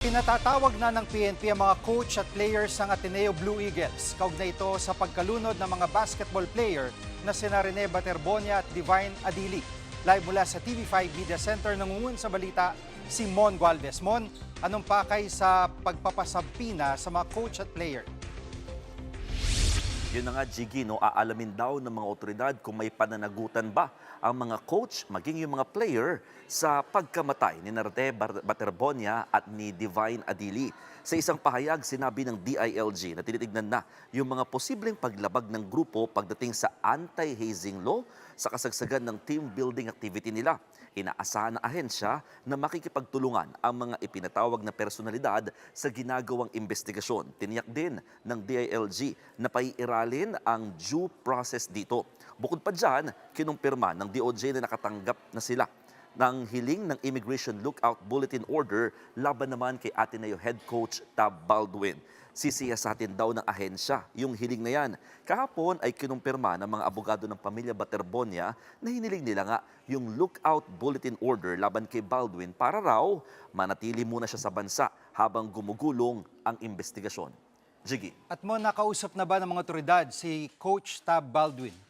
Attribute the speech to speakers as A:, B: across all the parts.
A: Pinatatawag na ng PNP ang mga coach at players ng Ateneo Blue Eagles. Kaugnay ito sa pagkalunod ng mga basketball player na sina Rene Baterbonia at Divine Adili. Live mula sa TV5 Media Center, nangungun sa balita si Mon Gualvez. Mon, anong pakay sa pagpapasampina sa mga coach at player?
B: Yun na nga, Jiggy, aalamin daw ng mga otoridad kung may pananagutan ba ang mga coach, maging yung mga player, sa pagkamatay ni Rene Baterbonia at ni Divine Adili. Sa isang pahayag, sinabi ng DILG na tinitignan na yung mga posibleng paglabag ng grupo pagdating sa anti-hazing law sa kasagsagan ng team building activity nila. Inaasahan ng ahensya na makikipagtulungan ang mga ipinatawag na personalidad sa ginagawang investigasyon. Tiniyak din ng DILG na paiiralin ang due process dito. Bukod pa dyan, kinumpirma ng DOJ na nakatanggap na sila ng hiling ng Immigration Lookout Bulletin Order laban naman kay Ateneo Head Coach Tab Baldwin. Sisiyasatin daw ng ahensya yung hiling na yan. Kahapon ay kinumpirma ng mga abogado ng pamilya Baterbonia na hiniling nila nga yung Lookout Bulletin Order laban kay Baldwin para raw manatili muna siya sa bansa habang gumugulong ang investigasyon. Jiggy.
A: At Mon, nakausap na ba ng mga otoridad si Coach Tab Baldwin?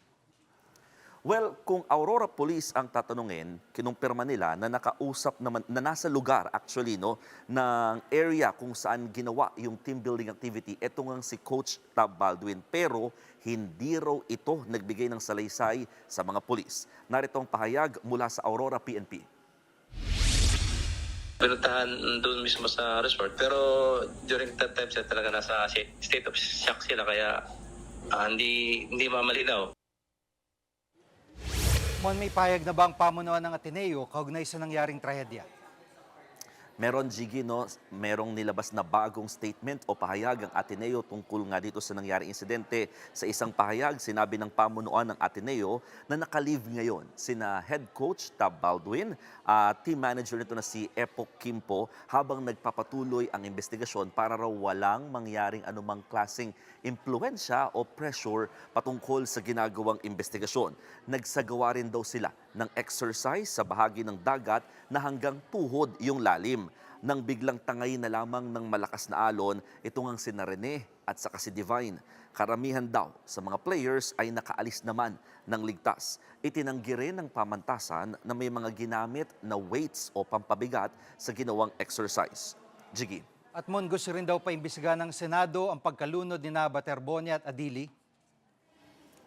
B: Well, kung Aurora Police ang tatanungin, kinumpirma nila na nakausap naman, na nasa lugar actually ng area kung saan ginawa yung team building activity, eto nga si Coach Tab Baldwin. Pero hindi raw ito nagbigay ng salaysay sa mga pulis. Narito ang pahayag mula sa Aurora PNP.
C: Pinuntahan doon mismo sa resort, pero during that time sila talaga nasa state of shock sila, kaya hindi mamalinaw.
A: Mon, may pahayag na ba ang pamunuan ng Ateneo kaugnay sa nangyaring trahedya?
B: Meron, Jiggy, merong nilabas na bagong statement o pahayag ang Ateneo tungkol nga dito sa nangyaring insidente. Sa isang pahayag, sinabi ng pamunuan ng Ateneo na naka-leave ngayon sina Head Coach Tab Baldwin at team manager nito na si Epok Kimpo habang nagpapatuloy ang investigasyon para raw walang mangyaring anumang klaseng impluensya o pressure patungkol sa ginagawang investigasyon. Nagsagawa rin daw sila ng exercise sa bahagi ng dagat na hanggang tuhod yung lalim. Nang biglang tangay na lamang ng malakas na alon, ito ngang sina Rene at saka si Divine. Karamihan daw sa mga players ay nakaalis naman ng ligtas. Itinanggi rin ng pamantasan na may mga ginamit na weights o pampabigat sa ginawang exercise. Jiggy.
A: At Mon, gusto rin daw paimbestigahan ng Senado ang pagkalunod ni Baterbonia at Adili?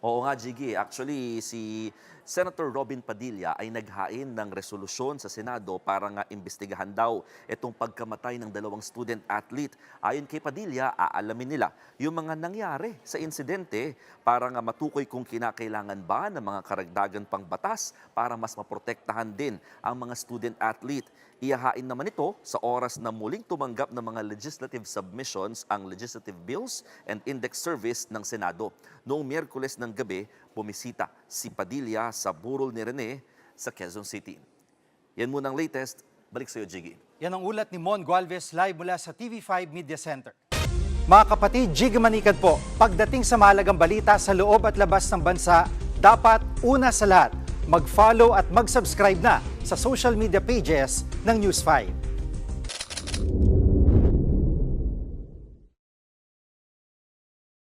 B: Oo nga, Jiggy. Actually, si Senator Robin Padilla ay naghain ng resolusyon sa Senado para nga imbestigahan daw itong pagkamatay ng dalawang student athlete. Ayon kay Padilla, aalamin nila yung mga nangyari sa insidente para nga matukoy kung kinakailangan ba ng mga karagdagan pang batas para mas maprotektahan din ang mga student athlete. Iyahain naman ito sa oras na muling tumanggap ng mga legislative submissions ang legislative bills and index service ng Senado. Noong Miyerkules ng gabi, bumisita si Padilla sa burol ni Rene sa Quezon City. Yan muna ang latest. Balik sa iyo, Jiggy.
A: Yan ang ulat ni Mon Gualvez live mula sa TV5 Media Center. Mga kapatid, Jiggy Manikad po. Pagdating sa mahalagang balita sa loob at labas ng bansa, dapat una sa lahat, mag-follow at mag-subscribe na sa social media pages ng News 5.